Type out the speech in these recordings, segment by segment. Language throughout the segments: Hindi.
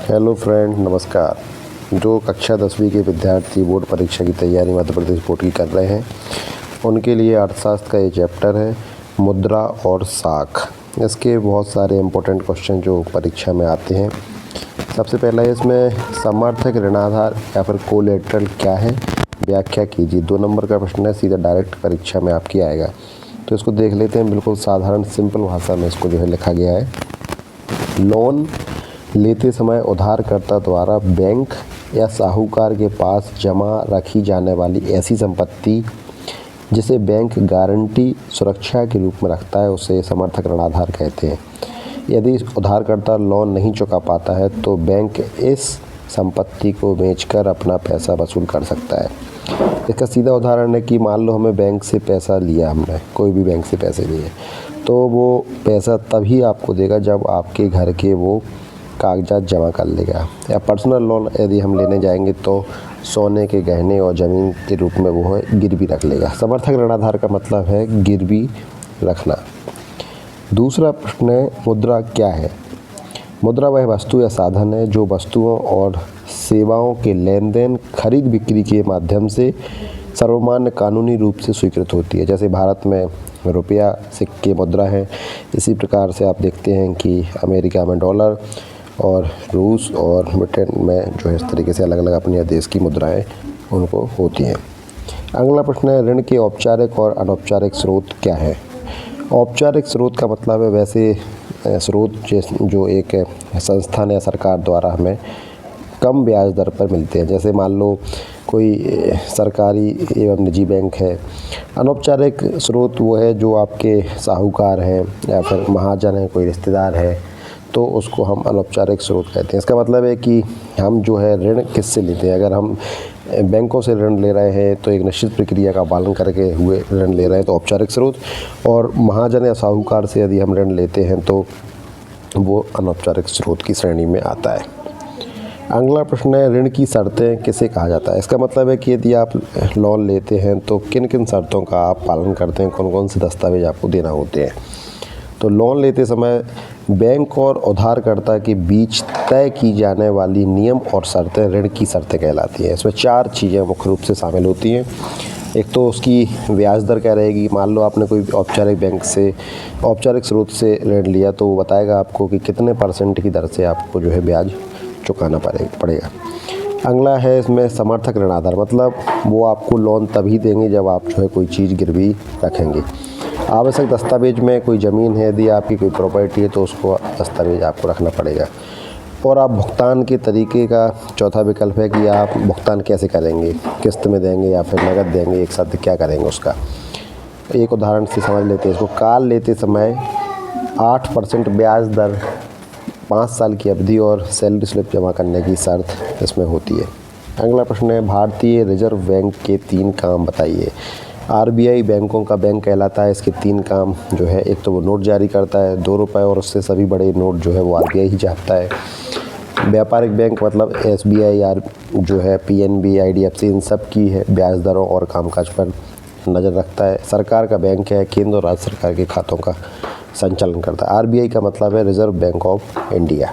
हेलो फ्रेंड, नमस्कार। जो कक्षा 10वीं के विद्यार्थी बोर्ड परीक्षा की तैयारी मध्य प्रदेश बोर्ड की कर रहे हैं, उनके लिए अर्थशास्त्र का ये चैप्टर है मुद्रा और साख। इसके बहुत सारे इम्पोर्टेंट क्वेश्चन जो परीक्षा में आते हैं। सबसे पहला है इसमें समर्थक ऋणाधार या फिर कोलेटरल क्या है, व्याख्या कीजिए। 2 नंबर का प्रश्न है, सीधा डायरेक्ट परीक्षा में आपकी आएगा। तो इसको देख लेते हैं। बिल्कुल साधारण सिंपल भाषा में इसको जो है लिखा गया है। लोन लेते समय उधारकर्ता द्वारा बैंक या साहूकार के पास जमा रखी जाने वाली ऐसी संपत्ति जिसे बैंक गारंटी सुरक्षा के रूप में रखता है, उसे समर्थक ऋणाधार कहते हैं। यदि उधारकर्ता लोन नहीं चुका पाता है तो बैंक इस संपत्ति को बेचकर अपना पैसा वसूल कर सकता है। इसका सीधा उदाहरण है कि मान लो हमें बैंक से पैसा लिया, हमने कोई भी बैंक से पैसे लिए, तो वो पैसा तभी आपको देगा जब आपके घर के वो कागजात जमा कर लेगा। या पर्सनल लोन यदि हम लेने जाएंगे तो सोने के गहने और ज़मीन के रूप में वो है गिरवी रख लेगा। समर्थक ऋणाधार का मतलब है गिरवी रखना। दूसरा प्रश्न है मुद्रा क्या है। मुद्रा वह वस्तु या साधन है जो वस्तुओं और सेवाओं के लेन देन, खरीद बिक्री के माध्यम से सर्वमान्य कानूनी रूप से स्वीकृत होती है। जैसे भारत में रुपया सिक्के मुद्रा है, इसी प्रकार से आप देखते हैं कि अमेरिका में डॉलर और रूस और ब्रिटेन में जो है इस तरीके से अलग अलग अपने देश की मुद्राएं उनको होती हैं। अगला प्रश्न है ऋण के औपचारिक और अनौपचारिक स्रोत क्या है। औपचारिक स्रोत का मतलब है वैसे स्रोत जो एक संस्थान या सरकार द्वारा हमें कम ब्याज दर पर मिलते हैं। जैसे मान लो कोई सरकारी एवं निजी बैंक है। अनौपचारिक स्रोत वो है जो आपके साहूकार हैं या फिर महाजन है, कोई रिश्तेदार है, तो उसको हम अनौपचारिक स्रोत कहते हैं। इसका मतलब है कि हम जो है ऋण किससे लेते हैं। अगर हम बैंकों से ऋण ले रहे हैं तो एक निश्चित प्रक्रिया का पालन करके हुए ऋण ले रहे हैं तो औपचारिक स्रोत, और महाजन या साहूकार से यदि हम ऋण लेते हैं तो वो अनौपचारिक स्रोत की श्रेणी में आता है। अगला प्रश्न है ऋण की शर्तें किसे कहा जाता है। इसका मतलब है कि यदि आप लोन लेते हैं तो किन किन शर्तों का आप पालन करते हैं, कौन कौन से दस्तावेज आपको देना होते हैं। तो लोन लेते समय बैंक और उधारकर्ता के बीच तय की जाने वाली नियम और शर्तें ऋण की शर्तें कहलाती हैं। इसमें 4 चीज़ें मुख्य रूप से शामिल होती हैं। एक तो उसकी ब्याज दर क्या रहेगी। मान लो आपने कोई औपचारिक बैंक से, औपचारिक स्रोत से ऋण लिया तो वो बताएगा आपको कि कितने % की दर से आपको जो है ब्याज चुकाना पड़ेगा। अगला है इसमें समर्थक ऋणाधार, मतलब वो आपको लोन तभी देंगे जब आप जो है कोई चीज़ गिरवी रखेंगे। आवश्यक दस्तावेज में कोई ज़मीन है, यदि आपकी कोई प्रॉपर्टी है तो उसको दस्तावेज आपको रखना पड़ेगा। और आप भुगतान के तरीके का चौथा विकल्प है कि आप भुगतान कैसे करेंगे, किस्त में देंगे या फिर नकद देंगे, एक साथ क्या करेंगे उसका। एक उदाहरण से समझ लेते हैं इसको। कार लेते समय 8% ब्याज दर, 5 साल की अवधि और सैलरी स्लिप जमा करने की शर्त इसमें होती है। अगला प्रश्न है भारतीय रिजर्व बैंक के 3 काम बताइए। आरबीआई बैंकों का बैंक कहलाता है। इसके 3 काम जो है, एक तो वो नोट जारी करता है 2 रुपये और उससे सभी बड़े नोट जो है वो आरबीआई ही छापता है। व्यापारिक बैंक मतलब एसबीआई या जो है पीएनबी, आईडीएफसी, इन सब की है ब्याज दरों और कामकाज पर नज़र रखता है। सरकार का बैंक है, केंद्र और राज्य सरकार के खातों का संचालन करता है। आरबीआई का मतलब है रिजर्व बैंक ऑफ इंडिया।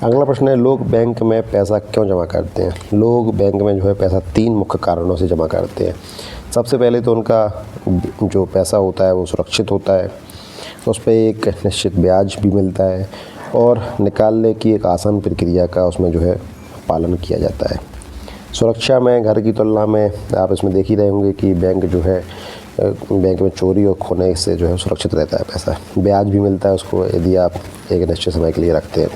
अगला प्रश्न है लोग बैंक में पैसा क्यों जमा करते हैं। लोग बैंक में जो है पैसा 3 मुख्य कारणों से जमा करते हैं। सबसे पहले तो उनका जो पैसा होता है वो सुरक्षित होता है, उस पर एक निश्चित ब्याज भी मिलता है और निकालने की एक आसान प्रक्रिया का उसमें जो है पालन किया जाता है। सुरक्षा में घर की तुलना में आप इसमें देख ही रहे होंगे कि बैंक जो है, बैंक में चोरी और खोने से जो है सुरक्षित रहता है पैसा। ब्याज भी मिलता है उसको यदि आप एक निश्चित समय के लिए रखते हैं।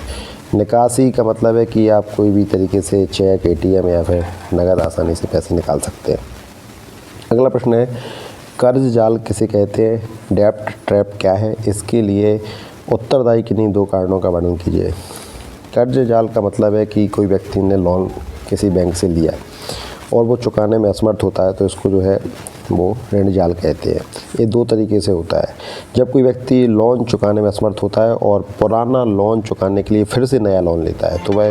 निकासी का मतलब है कि आप कोई भी तरीके से चेक, एटीएम या फिर नकद आसानी से पैसे निकाल सकते हैं। अगला प्रश्न है कर्ज जाल किसे कहते हैं। डेब्ट ट्रैप क्या है। इसके लिए उत्तरदायी किन्हीं 2 कारणों का वर्णन कीजिए। कर्ज जाल का मतलब है कि कोई व्यक्ति ने लोन किसी बैंक से लिया और वो चुकाने में असमर्थ होता है तो इसको जो है वो ऋण जाल कहते हैं। ये 2 तरीके से होता है। जब कोई व्यक्ति लोन चुकाने में असमर्थ होता है और पुराना लोन चुकाने के लिए फिर से नया लोन लेता है तो वह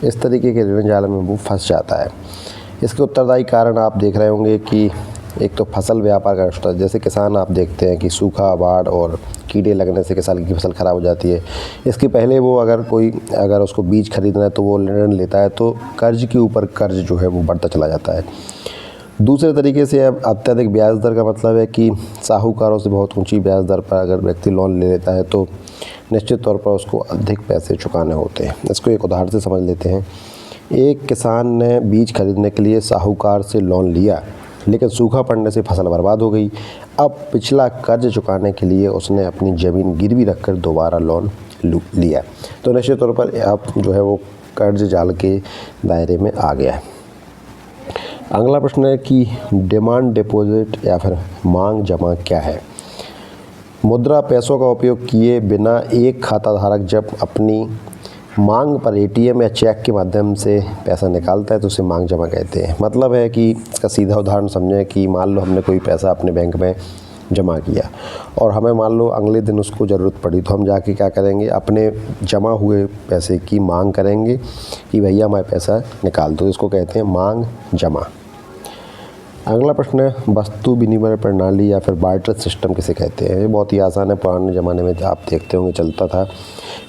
इस तरीके के ऋण जाल में वो फंस जाता है। इसके उत्तरदायी कारण आप देख रहे होंगे कि एक तो फसल व्यापार का रिश्ता, जैसे किसान आप देखते हैं कि सूखा, बाढ़ और कीड़े लगने से किसान की फसल ख़राब हो जाती है। इसके पहले वो अगर उसको बीज खरीदना है तो वो ऋण लेता है, तो कर्ज के ऊपर कर्ज जो है वो बढ़ता चला जाता है। दूसरे तरीके से अब अत्यधिक ब्याज दर का मतलब है कि साहूकारों से बहुत ऊंची ब्याज दर पर अगर व्यक्ति लोन ले लेता है तो निश्चित तौर पर उसको अधिक पैसे चुकाने होते हैं। इसको एक उदाहरण से समझ लेते हैं। एक किसान ने बीज खरीदने के लिए साहूकार से लोन लिया, लेकिन सूखा पड़ने से फसल बर्बाद हो गई। अब पिछला कर्ज चुकाने के लिए उसने अपनी ज़मीन गिरवी रखकर दोबारा लोन लिया, तो निश्चित तौर पर अब जो है वो कर्ज जाल के दायरे में आ गया है। अगला प्रश्न है कि डिमांड डिपॉजिट या फिर मांग जमा क्या है। मुद्रा पैसों का उपयोग किए बिना एक खाता धारक जब अपनी मांग पर एटीएम या चेक के माध्यम से पैसा निकालता है तो उसे मांग जमा कहते हैं। मतलब है कि इसका सीधा उदाहरण समझें कि मान लो हमने कोई पैसा अपने बैंक में जमा किया और हमें मान लो अगले दिन उसको ज़रूरत पड़ी, तो हम जाके क्या करेंगे, अपने जमा हुए पैसे की मांग करेंगे कि भैया हमारे पैसा निकाल दो। इसको कहते हैं मांग जमा। अगला प्रश्न है वस्तु विनिमय प्रणाली या फिर बार्टर सिस्टम किसे कहते हैं। ये बहुत ही आसान है। पुराने ज़माने में आप देखते होंगे चलता था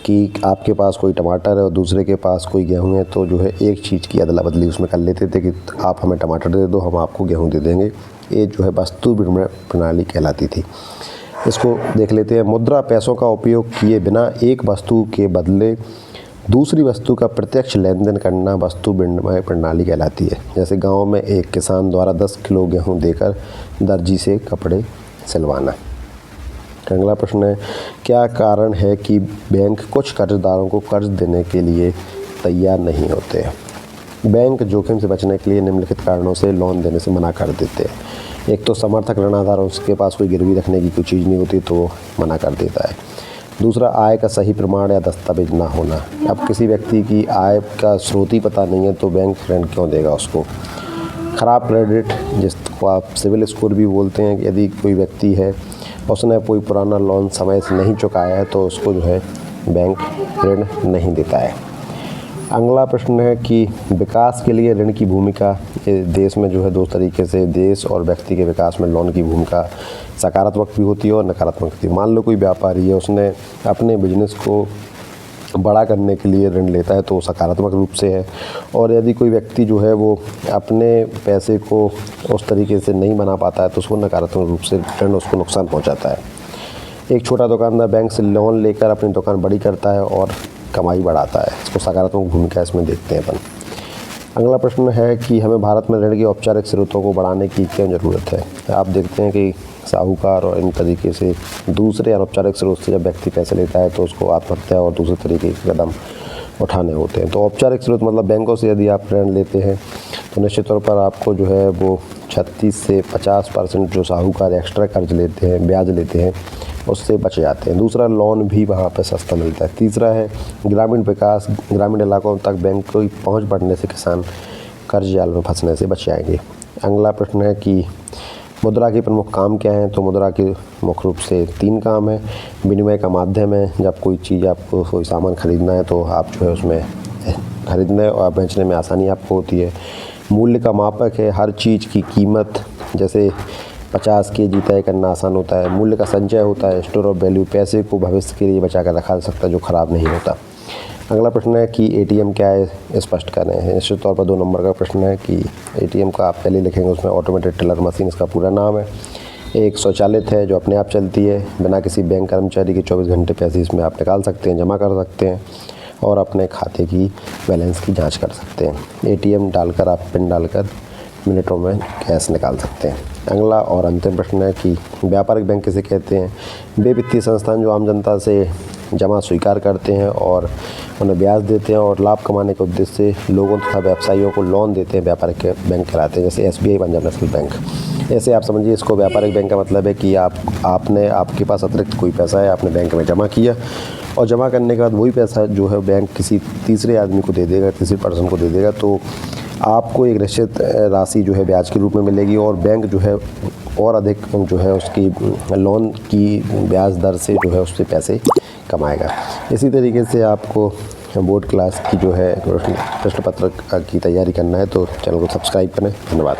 कि आपके पास कोई टमाटर है और दूसरे के पास कोई गेहूं है, तो जो है एक चीज़ की अदला बदली उसमें कर लेते थे कि आप हमें टमाटर दे दो, हम आपको गेहूं दे देंगे। ये जो है वस्तु विनिमय प्रणाली कहलाती थी। इसको देख लेते हैं। मुद्रा पैसों का उपयोग किए बिना एक वस्तु के बदले दूसरी वस्तु का प्रत्यक्ष लेन देन करना वस्तु विनिमय प्रणाली कहलाती है। जैसे गांव में एक किसान द्वारा 10 किलो गेहूं देकर दर्जी से कपड़े सिलवाना। अगला प्रश्न है क्या कारण है कि बैंक कुछ कर्जदारों को कर्ज देने के लिए तैयार नहीं होते हैं। बैंक जोखिम से बचने के लिए निम्नलिखित कारणों से लोन देने से मना कर देते हैं। एक तो समर्थक ऋणाधार, उसके पास कोई गिरवी रखने की कोई चीज़ नहीं होती तो मना कर देता है। दूसरा, आय का सही प्रमाण या दस्तावेज ना होना। अब किसी व्यक्ति की आय का स्रोत ही पता नहीं है तो बैंक ऋण क्यों देगा उसको। ख़राब क्रेडिट, जिसको आप सिविल स्कोर भी बोलते हैं, कि यदि कोई व्यक्ति है उसने कोई पुराना लोन समय से नहीं चुकाया है तो उसको जो है बैंक ऋण नहीं देता है। अगला प्रश्न है कि विकास के लिए ऋण की भूमिका। देश में जो है दो तरीके से देश और व्यक्ति के विकास में लोन की भूमिका सकारात्मक भी होती है और नकारात्मक होती है। मान लो कोई व्यापारी है, उसने अपने बिजनेस को बड़ा करने के लिए ऋण लेता है तो वो सकारात्मक रूप से है। और यदि कोई व्यक्ति जो है वो अपने पैसे को उस तरीके से नहीं बना पाता है तो उसको नकारात्मक रूप से ऋण उसको नुकसान पहुंचाता है। एक छोटा दुकानदार बैंक से लोन लेकर अपनी दुकान बड़ी करता है और कमाई बढ़ाता है। इसको सकारात्मक भूमिका इसमें देखते हैं अपन। अगला प्रश्न है कि हमें भारत में ऋण के औपचारिक स्रोतों को बढ़ाने की क्यों ज़रूरत है। आप देखते हैं कि साहूकार और इन तरीके से दूसरे अनौपचारिक स्रोत से जब व्यक्ति पैसे लेता है तो उसको आत्महत्या और दूसरे तरीके के कदम उठाने होते हैं। तो औपचारिक स्रोत मतलब बैंकों से यदि आप ऋण लेते हैं तो निश्चित तौर पर आपको जो है वो 36 से 50% जो साहूकार एक्स्ट्रा कर्ज लेते हैं, ब्याज लेते हैं, उससे बच जाते हैं। दूसरा, लोन भी वहाँ पे सस्ता मिलता है। तीसरा है ग्रामीण विकास। ग्रामीण इलाकों तक बैंक की पहुँच बढ़ने से किसान कर्ज जाल में फंसने से बच जाएंगे। अगला प्रश्न है कि मुद्रा के प्रमुख काम क्या हैं। तो मुद्रा के मुख्य रूप से 3 काम हैं। विनिमय का माध्यम है, जब कोई चीज़ आपको कोई सामान खरीदना है तो आप जो है उसमें खरीदने और बेचने में आसानी आपको होती है। मूल्य का मापक है, हर चीज़ की कीमत जैसे 50 केजी तय करना आसान होता है। मूल्य का संचय होता है, स्टोर ऑफ वैल्यू, पैसे को भविष्य के लिए बचा कर रखा जा सकता है जो ख़राब नहीं होता। अगला प्रश्न है कि एटीएम क्या है, स्पष्ट करें। निश्चित तौर पर 2 नंबर का प्रश्न है कि एटीएम का आप पहले लिखेंगे, उसमें ऑटोमेटेड टेलर मशीन इसका पूरा नाम है। एक स्वचालित है जो अपने आप चलती है, बिना किसी बैंक कर्मचारी के 24 घंटे पैसे इसमें आप निकाल सकते हैं, जमा कर सकते हैं और अपने खाते की बैलेंस की जाँच कर सकते हैं। एटीएम डालकर आप पिन डालकर मिनटों में कैश निकाल सकते हैं। अगला और अंतिम प्रश्न है कि व्यापारिक बैंक किसे कहते हैं। वे वित्तीय संस्थान जो आम जनता से जमा स्वीकार करते हैं और उन्हें ब्याज देते हैं और लाभ कमाने के उद्देश्य से लोगों तथा व्यवसायियों को लोन देते हैं, व्यापारिक बैंक कहलाते हैं, जैसे SBI, पंजाब नेशनल बैंक। ऐसे आप समझिए इसको। व्यापारिक बैंक का मतलब है कि आपके पास अतिरिक्त कोई पैसा है, आपने बैंक में जमा किया और जमा करने के बाद वही पैसा जो है बैंक किसी तीसरे आदमी को दे देगा, तीसरे पर्सन को दे देगा, तो आपको एक निश्चित राशि जो है ब्याज के रूप में मिलेगी और बैंक जो है और अधिक जो है उसकी लोन की ब्याज दर से जो है उससे पैसे कमाएगा। इसी तरीके से आपको बोर्ड क्लास की जो है प्रश्न पत्र की तैयारी करना है तो चैनल को सब्सक्राइब करें। धन्यवाद।